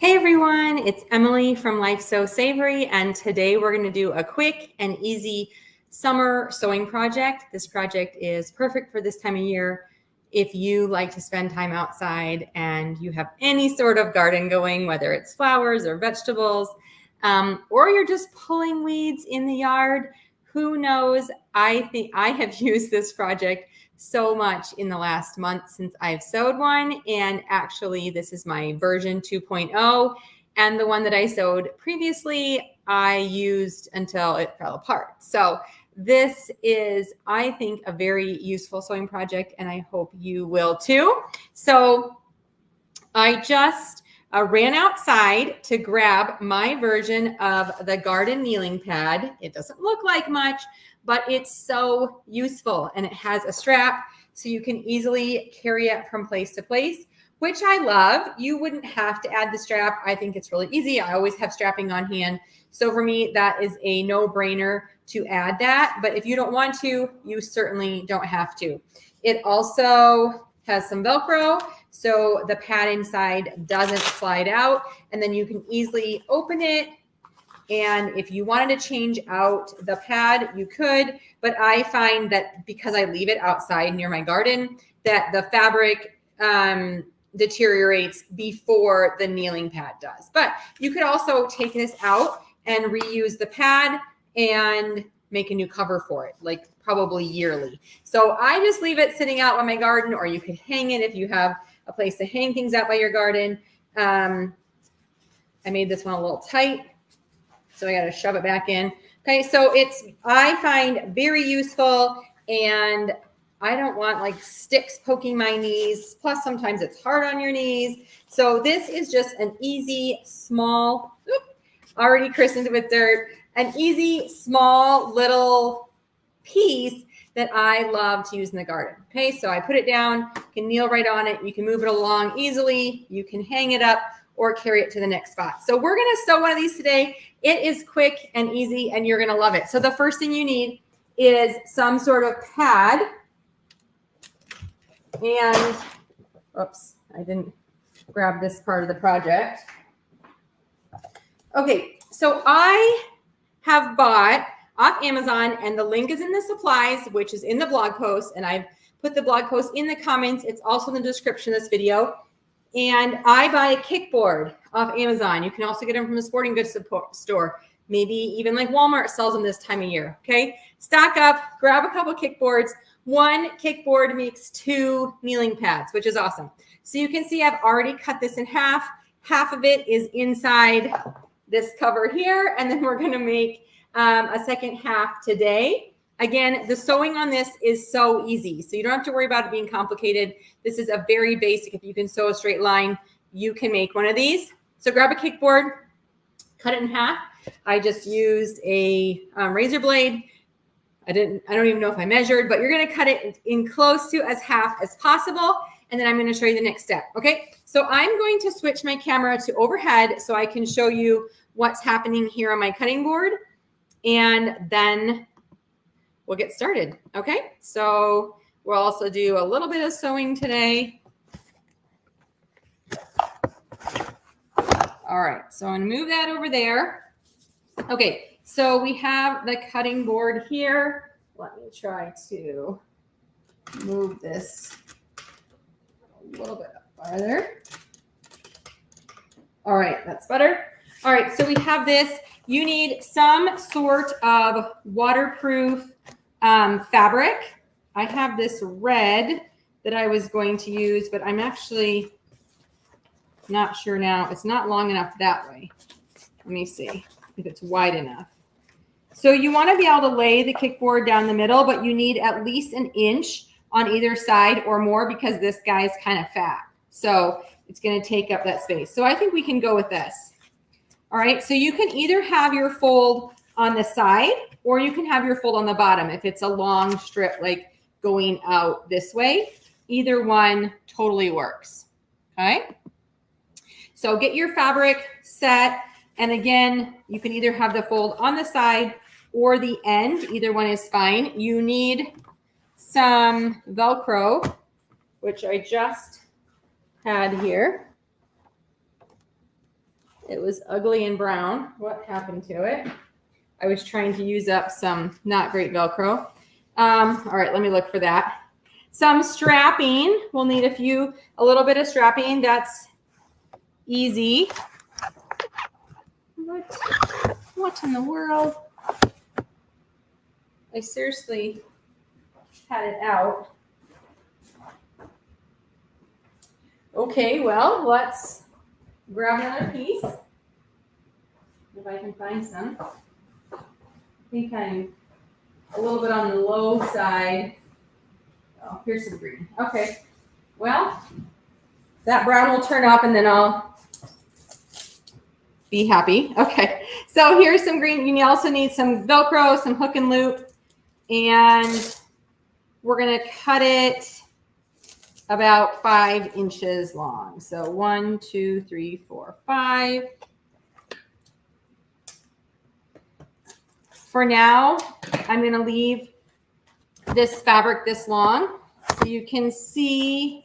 Hey everyone, it's Emily from Life So Savory, and today we're going to do a quick and easy summer sewing project. This project is perfect for this time of year if you like to spend time outside and you have any sort of garden going, whether it's flowers or vegetables, or you're just pulling weeds in the yard. Who knows? I think I have used this project so much in the last month since I've sewed one, and actually this is my version 2.0, and the one that I sewed previously I used until it fell apart. So this is, I think, a very useful sewing project, and I hope you will too. So I just ran outside to grab my version of the garden kneeling pad. It doesn't look like much, but it's so useful, and it has a strap so you can easily carry it from place to place, which I love. You wouldn't have to add the strap. I think it's really easy. I always have strapping on hand. So for me, that is a no-brainer to add that. But if you don't want to, you certainly don't have to. It also has some Velcro, so the pad inside doesn't slide out, and then you can easily open it. And if you wanted to change out the pad, you could, but I find that because I leave it outside near my garden, that the fabric deteriorates before the kneeling pad does. But you could also take this out and reuse the pad and make a new cover for it, like probably yearly. So I just leave it sitting out on my garden, or you could hang it if you have a place to hang things out by your garden. I made this one a little tight, so I got to shove it back in. Okay, so I find very useful, and I don't want like sticks poking my knees. Plus, sometimes it's hard on your knees. So this is just an easy, small, already christened with dirt, an easy, small, little piece that I love to use in the garden. Okay, so I put it down, you can kneel right on it, you can move it along easily, you can hang it up or carry it to the next spot. So we're gonna sew one of these today. It is quick and easy, and you're gonna love it. So the first thing you need is some sort of pad. And, oops, I didn't grab this part of the project. Okay, so I have bought off Amazon, and the link is in the supplies, which is in the blog post, and I've put the blog post in the comments. It's also in the description of this video. And I buy a kickboard off Amazon. You can also get them from the sporting goods store. Maybe even like Walmart sells them this time of year, okay? Stock up, grab a couple kickboards. One kickboard makes 2 kneeling pads, which is awesome. So you can see I've already cut this in half. Half of it is inside this cover here, and then we're gonna make a second half today. Again, the sewing on this is so easy, so you don't have to worry about it being complicated. This is a very basic, if you can sew a straight line, you can make one of these. So grab a kickboard, cut it in half. I just used a razor blade. I don't even know if I measured, but you're gonna cut it in close to as half as possible, and then I'm gonna show you the next step, okay? So I'm going to switch my camera to overhead so I can show you what's happening here on my cutting board, and then we'll get started, okay? So we'll also do a little bit of sewing today. All right, so I'm gonna move that over there. Okay, so we have the cutting board here. Let me try to move this a little bit farther. All right, that's better. All right, so we have this. You need some sort of waterproof fabric. I have this red that I was going to use, but I'm actually not sure now. It's not long enough that way. Let me see if it's wide enough. So you want to be able to lay the kickboard down the middle, but you need at least 1 inch on either side or more, because this guy's kind of fat. So it's going to take up that space. So I think we can go with this. All right, so you can either have your fold on the side, or you can have your fold on the bottom if it's a long strip like going out this way. Either one totally works, okay? So get your fabric set, and again, you can either have the fold on the side or the end. Either one is fine. You need some Velcro, which I just had here. it was ugly and brown. What happened to it? I was trying to use up some not great Velcro. All right, let me look for that. Some strapping. We'll need a little bit of strapping. That's easy. What in the world? I seriously had it out. Okay, well, let's grab another piece. If I can find some. I think I'm a little bit on the low side. Oh, here's some green. Okay. Well, that brown will turn up and then I'll be happy. Okay. So here's some green. You also need some Velcro, some hook and loop, and we're going to cut it about 5 inches long. So 1, 2, 3, 4, 5. For now, I'm going to leave this fabric this long, so you can see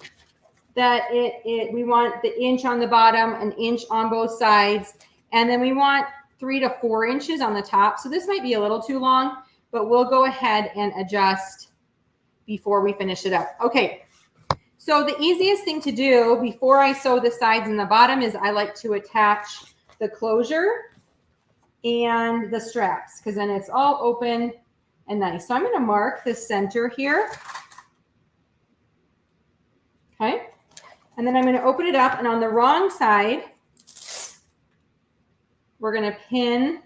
that we want the inch on the bottom, an inch on both sides, and then we want 3 to 4 inches on the top. So this might be a little too long, but we'll go ahead and adjust before we finish it up. Okay, so the easiest thing to do before I sew the sides and the bottom is I like to attach the closure and the straps, because then it's all open and nice. So I'm going to mark the center here. Okay. And then I'm going to open it up, and on the wrong side, we're going to pin.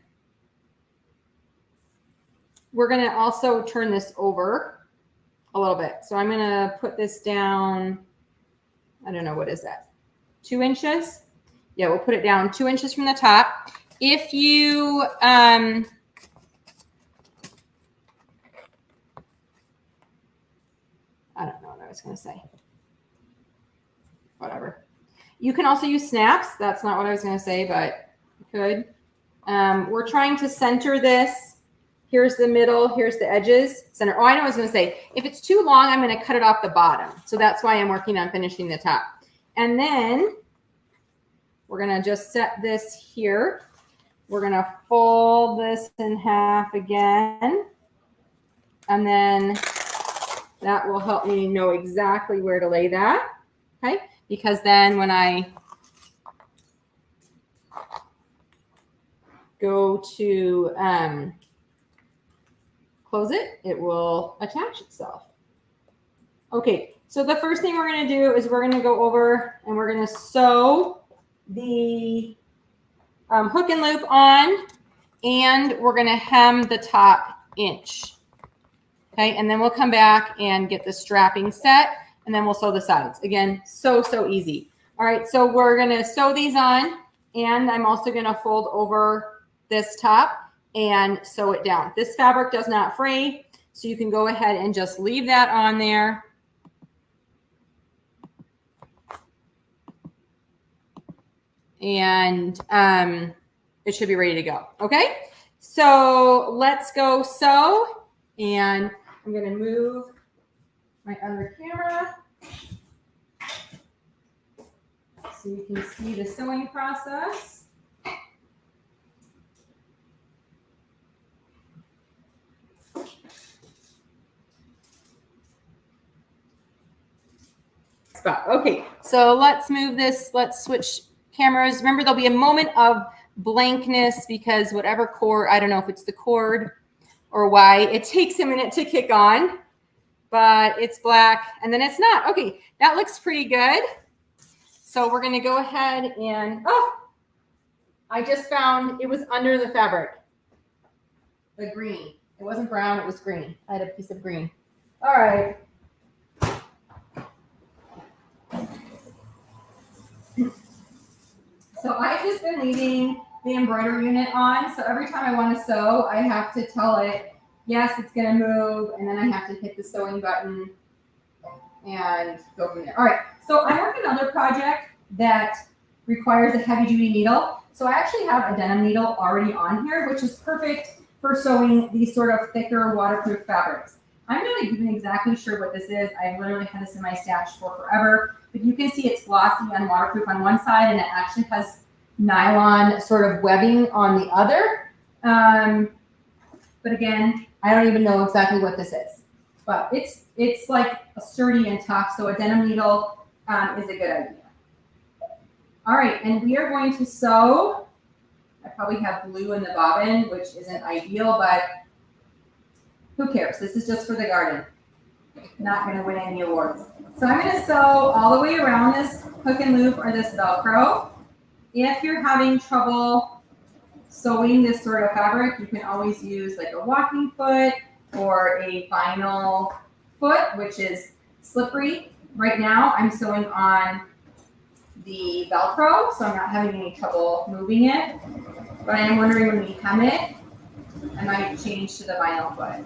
We're going to also turn this over a little bit. So I'm going to put this down. I don't know, what is that? 2 inches? Yeah, we'll put it down 2 inches from the top. If you, I don't know what I was going to say. Whatever. You can also use snaps. That's not what I was going to say, but you could. We're trying to center this. Here's the middle. Here's the edges. Center. Oh, I know what I was going to say. If it's too long, I'm going to cut it off the bottom. So that's why I'm working on finishing the top. And then we're going to just set this here. We're going to fold this in half again. And then that will help me know exactly where to lay that. Okay. Because then when I go to close it, it will attach itself. Okay, so the first thing we're going to do is we're going to go over and we're going to sew the hook and loop on, and we're going to hem the top inch. Okay, and then we'll come back and get the strapping set, and then we'll sew the sides. Again, so easy. All right, so we're going to sew these on, and I'm also going to fold over this top and sew it down. This fabric does not fray, so you can go ahead and just leave that on there. And it should be ready to go. Okay, so let's go sew, and I'm going to move my other camera so you can see the sewing process. Okay, so let's move this. Let's switch cameras. Remember, there'll be a moment of blankness because whatever cord, I don't know if it's the cord or why, it takes a minute to kick on, but it's black and then it's not. Okay, that looks pretty good. So we're going to go ahead and, oh, I just found it was under the fabric. The green. It wasn't brown, it was green. I had a piece of green. All right. So I've just been leaving the embroidery unit on. So every time I want to sew, I have to tell it, yes, it's going to move. And then I have to hit the sewing button and go from there. All right. So I'm working on another project that requires a heavy duty needle. So I actually have a denim needle already on here, which is perfect for sewing these sort of thicker waterproof fabrics. I'm not even exactly sure what this is. I literally had this in my stash for forever. But you can see it's glossy and waterproof on one side, and it actually has nylon sort of webbing on the other. But again, I don't even know exactly what this is, but it's like a sturdy and tough. So a denim needle is a good idea. All right, and we are going to sew. I probably have blue in the bobbin, which isn't ideal, but who cares? This is just for the garden. Not going to win any awards. So I'm going to sew all the way around this hook and loop or this Velcro. If you're having trouble sewing this sort of fabric, you can always use like a walking foot or a vinyl foot, which is slippery. Right now, I'm sewing on the Velcro, so I'm not having any trouble moving it. But I am wondering when we hem it, I might change to the vinyl foot.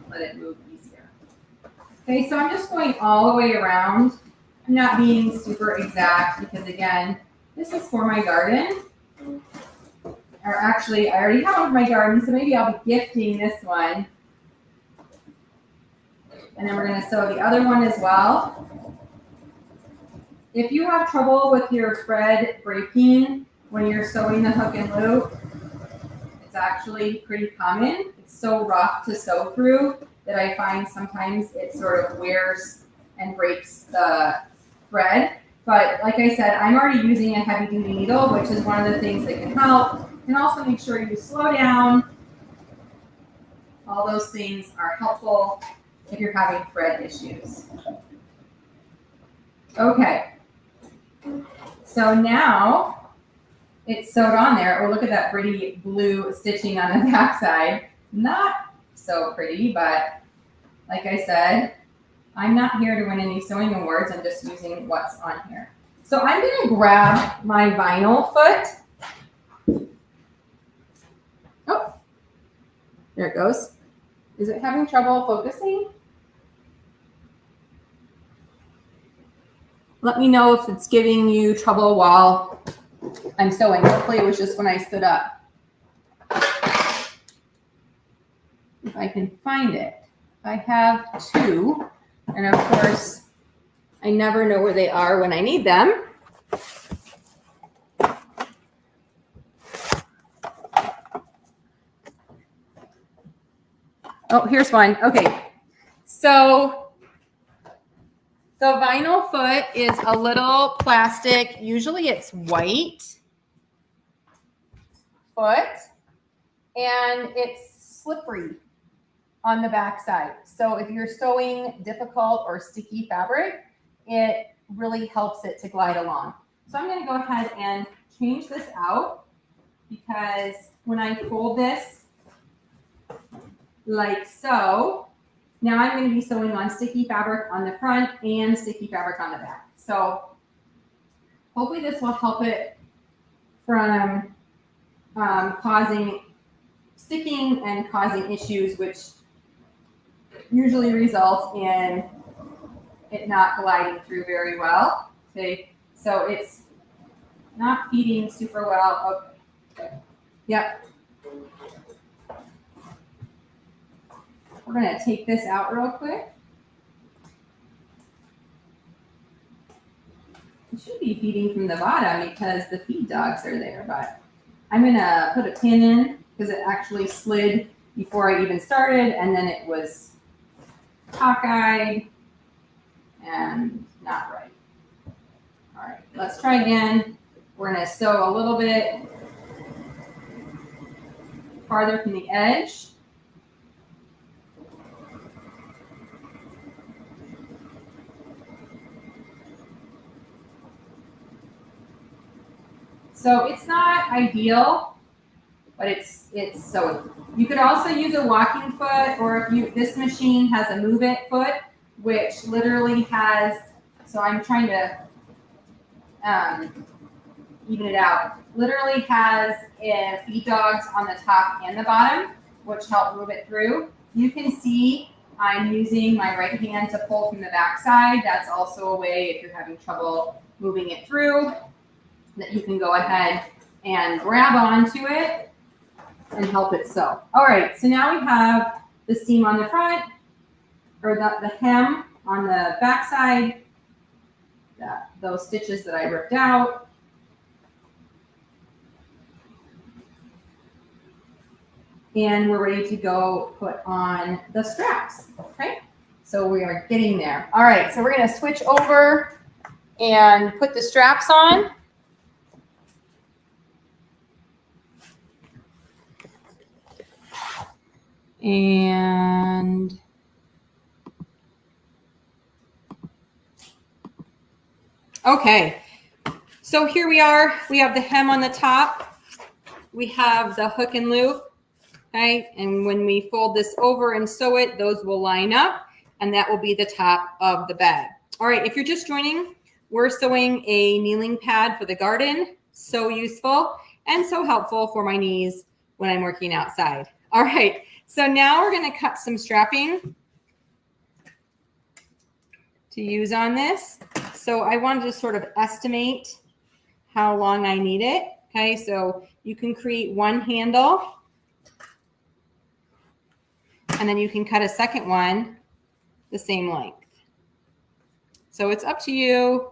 Let it move easier. Okay, so I'm just going all the way around. I'm not being super exact because again, this is for my garden. Or actually, I already have one for my garden, so maybe I'll be gifting this one. And then we're going to sew the other one as well. If you have trouble with your thread breaking when you're sewing the hook and loop, it's actually pretty common. It's so rough to sew through that I find sometimes it sort of wears and breaks the thread. But like I said, I'm already using a heavy duty needle, which is one of the things that can help. And also make sure you slow down. All those things are helpful if you're having thread issues. Okay. So now it's sewed on there. Oh, look at that pretty blue stitching on the back side. Not so pretty, but like I said, I'm not here to win any sewing awards. I'm just using what's on here. So I'm going to grab my vinyl foot. Oh, there it goes. Is it having trouble focusing? Let me know if it's giving you trouble while I'm sewing. Hopefully it was just when I stood up. If I can find it. I have two, and of course, I never know where they are when I need them. Oh, here's one. Okay, so the vinyl foot is a little plastic. Usually it's white foot, and it's slippery on the back side. So if you're sewing difficult or sticky fabric, it really helps it to glide along. So I'm going to go ahead and change this out because when I fold this like so, now I'm going to be sewing on sticky fabric on the front and sticky fabric on the back. So hopefully this will help it from causing sticking and causing issues, which usually results in it not gliding through very well. Okay, so it's not feeding super well. Okay. Yep. We're going to take this out real quick. It should be feeding from the bottom because the feed dogs are there, but I'm going to put a pin in because it actually slid before I even started, and then it was cockeyed and not right. All right, let's try again. We're going to sew a little bit farther from the edge. So it's not ideal, but it's sewing. You could also use a walking foot, or if this machine has a move it foot, which literally has, so I'm trying to even it out, literally has feed dogs on the top and the bottom, which help move it through. You can see I'm using my right hand to pull from the back side. That's also a way, if you're having trouble moving it through, that you can go ahead and grab onto it and help it sew. All right, so now we have the seam on the front, or the hem on the back side, those stitches that I ripped out. and we're ready to go put on the straps, okay? So we are getting there. All right, so we're gonna switch over and put the straps on. And okay, so here we are. We have the hem on the top. We have the hook and loop, okay? And when we fold this over and sew it, those will line up, and that will be the top of the bag. All right, if you're just joining, we're sewing a kneeling pad for the garden. So useful and so helpful for my knees when I'm working outside. All right, so now we're gonna cut some strapping to use on this. So I wanted to sort of estimate how long I need it. Okay, so you can create one handle and then you can cut a second one the same length. So it's up to you.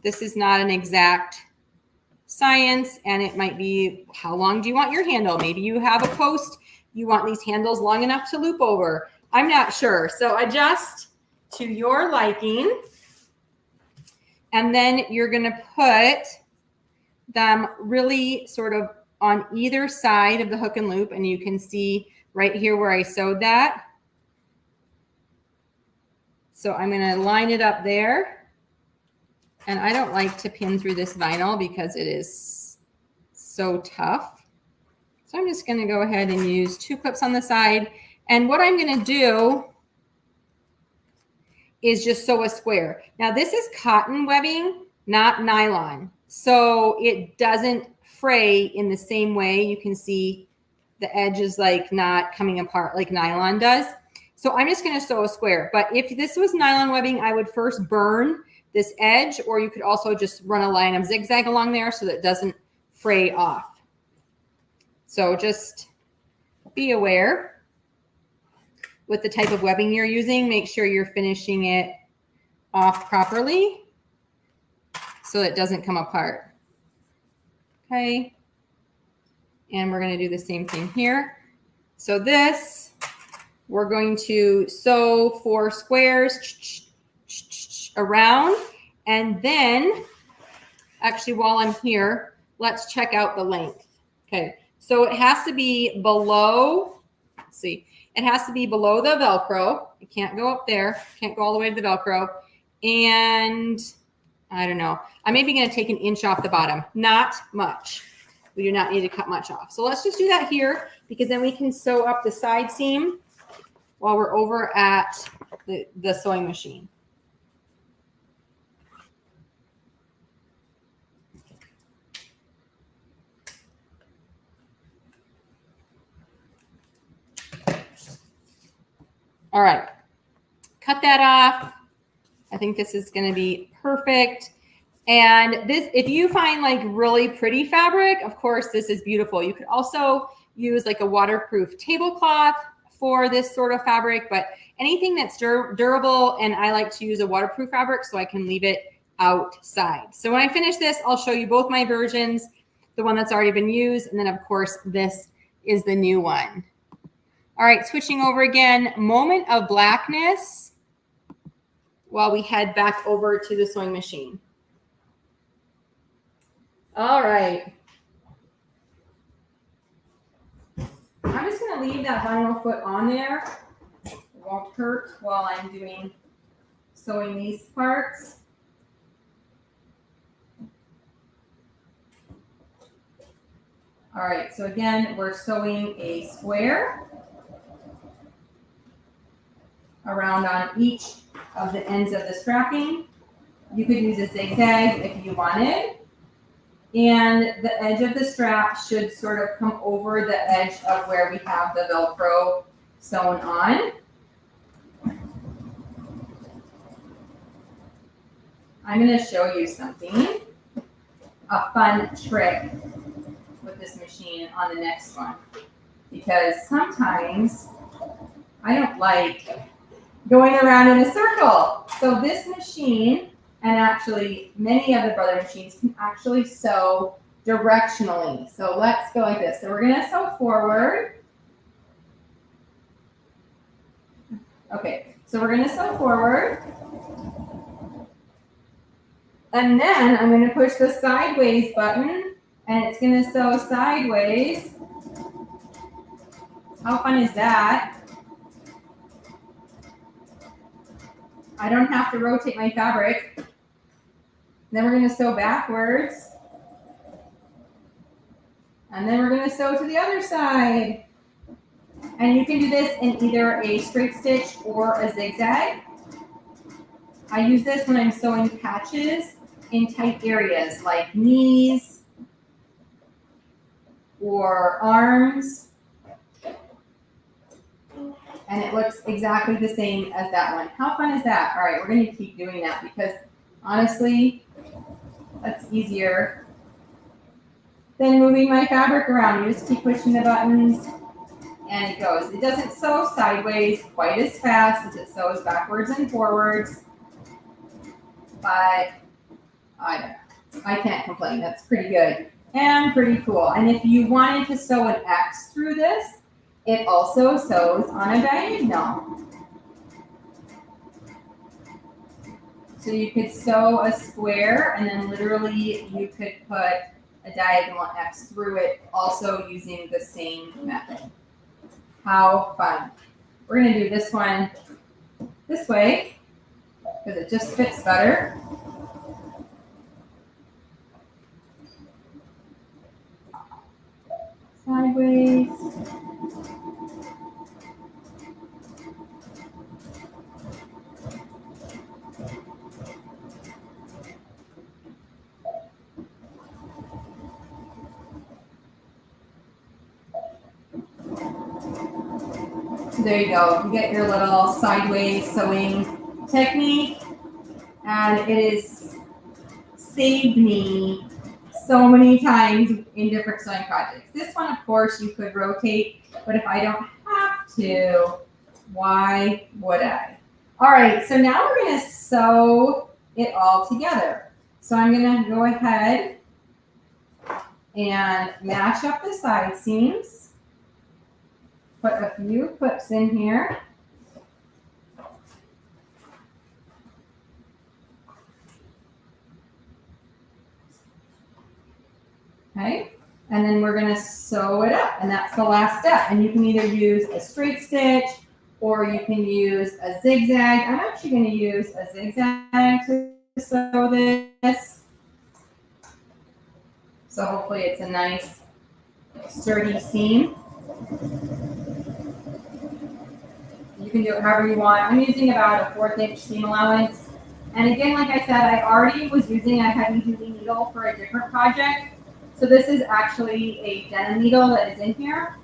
This is not an exact science, and it might be, how long do you want your handle? Maybe you have a post, you want these handles long enough to loop over. I'm not sure. So adjust to your liking. And then you're gonna put them really sort of on either side of the hook and loop. And you can see right here where I sewed that. So I'm gonna line it up there. And I don't like to pin through this vinyl because it is so tough. So I'm just gonna go ahead and use 2 clips on the side. And what I'm gonna do is just sew a square. Now this is cotton webbing, not nylon. So it doesn't fray in the same way. You can see the edge is like not coming apart like nylon does. So I'm just gonna sew a square. But if this was nylon webbing, I would first burn this edge, or you could also just run a line of zigzag along there so that it doesn't fray off. So just be aware with the type of webbing you're using. Make sure you're finishing it off properly so it doesn't come apart. Okay. And we're going to do the same thing here. So this, we're going to sew 4 squares around, and then actually while I'm here, let's check out the length. Okay, so it has to be below, let's see, it has to be below the Velcro. It can't go up there, can't go all the way to the Velcro. And I don't know, I'm maybe going to take 1 inch off the bottom, not much. We do not need to cut much off. So let's just do that here, because then we can sew up the side seam while we're over at the sewing machine. All right, cut that off. I think this is going to be perfect. And this, if you find like really pretty fabric, of course, this is beautiful. You could also use like a waterproof tablecloth for this sort of fabric, but anything that's durable, and I like to use a waterproof fabric so I can leave it outside. So when I finish this, I'll show you both my versions, the one that's already been used, and then of course, this is the new one. All right, switching over again, moment of blackness while we head back over to the sewing machine. All right. I'm just going to leave that vinyl foot on there. It won't hurt while I'm doing sewing these parts. All right, so again, we're sewing a square around on each of the ends of the strapping. You could use a zigzag if you wanted. And the edge of the strap should sort of come over the edge of where we have the Velcro sewn on. I'm going to show you something, a fun trick with this machine on the next one, because sometimes I don't like going around in a circle. So this machine, and actually many of the Brother machines, can actually sew directionally. So let's go like this. So we're going to sew forward. Okay, so we're going to sew forward. And then I'm going to push the sideways button, and it's going to sew sideways. How fun is that? I don't have to rotate my fabric. Then we're going to sew backwards. And then we're going to sew to the other side. And you can do this in either a straight stitch or a zigzag. I use this when I'm sewing patches in tight areas like knees or arms. And it looks exactly the same as that one. How fun is that? All right, we're going to keep doing that because honestly, that's easier than moving my fabric around. You just keep pushing the buttons and it goes. It doesn't sew sideways quite as fast as it sews backwards and forwards, but I don't know. I can't complain. That's pretty good and pretty cool. And if you wanted to sew an X through this, it also sews on a diagonal. So you could sew a square and then literally you could put a diagonal X through it, also using the same method. How fun. We're going to do this one this way because it just fits better. Sideways. So there you go. You get your little sideways sewing technique, and it has saved me so many times in different sewing projects. This one, of course, you could rotate, but if I don't have to, why would I? All right, so now we're going to sew it all together. So I'm going to go ahead and match up the side seams. Put a few clips in here. Okay, and then we're going to sew it up, and that's the last step. And you can either use a straight stitch or you can use a zigzag. I'm actually going to use a zigzag to sew this. So hopefully it's a nice sturdy seam. You can do it however you want. I'm using about a 1/4 inch seam allowance. And again, like I said, I already was using a heavy duty needle for a different project. So this is actually a denim needle that is in here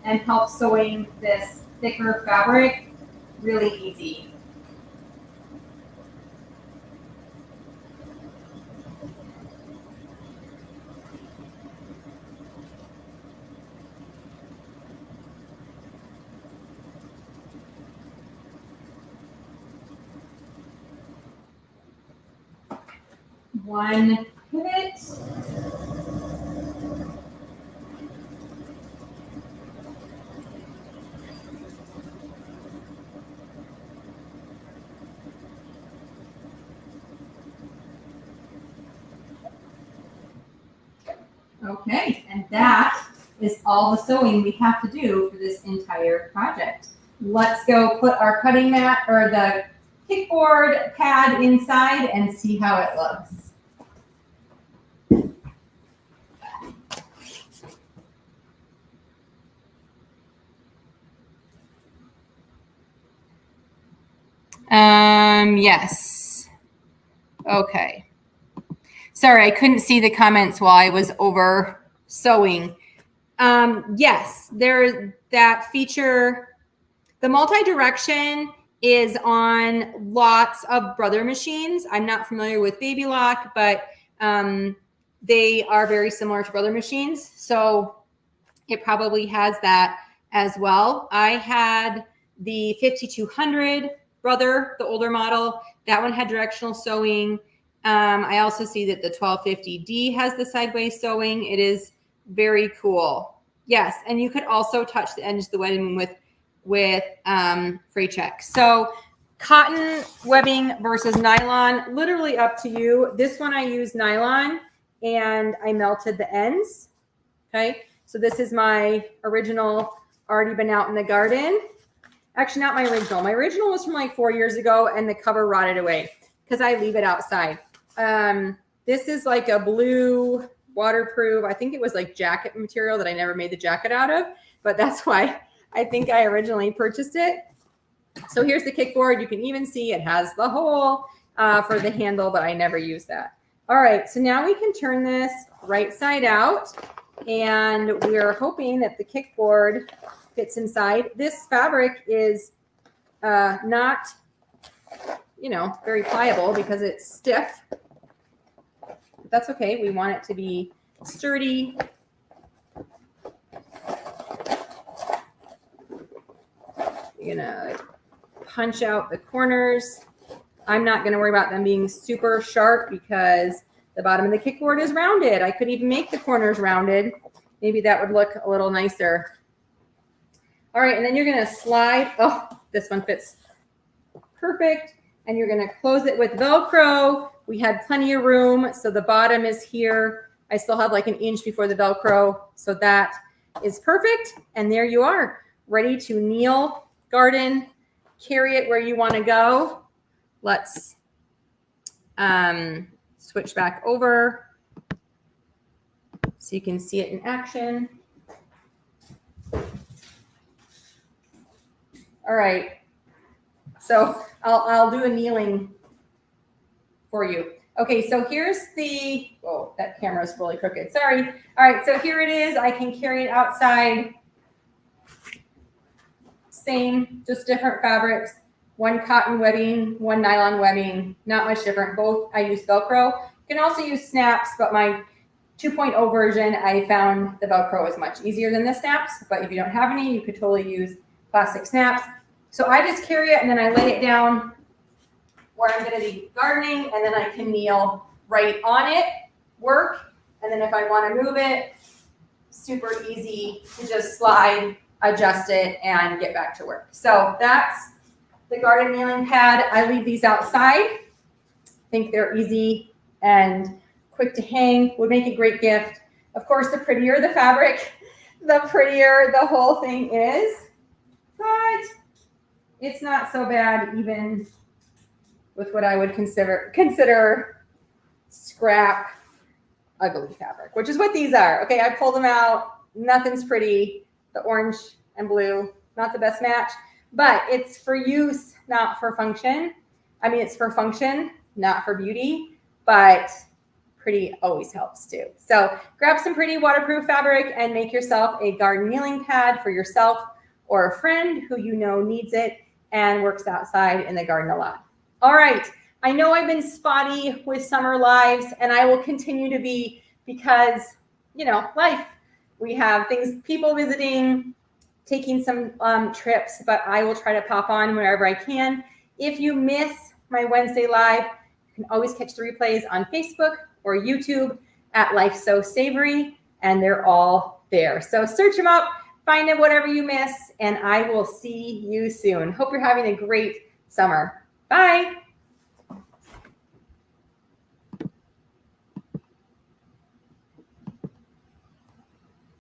and helps sewing this thicker fabric really easy. One pivot. Okay, and that is all the sewing we have to do for this entire project. Let's go put our cutting mat or the kickboard pad inside and see how it looks. Yes. Okay. Sorry, I couldn't see the comments while I was over sewing. Yes, there's that feature. The multi-direction is on lots of Brother machines. I'm not familiar with Baby Lock, but they are very similar to Brother machines. So it probably has that as well. I had the 5200 Brother, the older model. That one had directional sewing. I also see that the 1250D has the sideways sewing. It is very cool. Yes, and you could also touch the edge of the webbing with fray check. So cotton webbing versus nylon, literally up to you. This one I use nylon and I melted the ends. Okay, so this is my original, already been out in the garden. Actually, not my original. My original was from like 4 years ago and the cover rotted away because I leave it outside. This is like a blue waterproof. I think it was like jacket material that I never made the jacket out of, but that's why I think I originally purchased it. So here's the kickboard. You can even see it has the hole for the handle, but I never use that. All right, so now we can turn this right side out, and we're hoping that the kickboard fits inside. This fabric is not, very pliable because it's stiff. But that's okay. We want it to be sturdy. You're gonna punch out the corners. I'm not gonna worry about them being super sharp because the bottom of the kickboard is rounded. I could even make the corners rounded. Maybe that would look a little nicer. All right, and then you're gonna slide. Oh, this one fits perfect. And you're gonna close it with Velcro. We had plenty of room, so the bottom is here. I still have like an inch before the Velcro, so that is perfect. And there you are, ready to kneel, garden, carry it where you wanna go. Let's switch back over so you can see it in action. All right, so I'll do a kneeling for you. Okay, so here's the, oh, that camera's really crooked, sorry. All right, so here it is. I can carry it outside. Same, just different fabrics. One cotton webbing, one nylon webbing, not much different. Both I use Velcro. You can also use snaps, but my 2.0 version, I found the Velcro is much easier than the snaps, but if you don't have any, you could totally use plastic snaps. So I just carry it and then I lay it down where I'm gonna be gardening, and then I can kneel right on it, work, and then if I wanna move it, super easy to just slide, adjust it, and get back to work. So that's the garden kneeling pad. I leave these outside. I think they're easy and quick to hang, would make a great gift. Of course, the prettier the fabric, the prettier the whole thing is, but it's not so bad even with what I would consider scrap ugly fabric, which is what these are. Okay, I pulled them out. Nothing's pretty. The orange and blue, not the best match, but it's for use, not for function. I mean, it's for function, not for beauty, but pretty always helps too. So grab some pretty waterproof fabric and make yourself a garden kneeling pad for yourself or a friend who you know needs it and works outside in the garden a lot. All right, I know I've been spotty with summer lives, and I will continue to be because, life. We have things, people visiting, taking some trips, but I will try to pop on wherever I can. If you miss my Wednesday live, you can always catch the replays on Facebook or YouTube at Life So Savory, and they're all there. So search them up, find out whatever you miss, and I will see you soon. Hope you're having a great summer. Bye.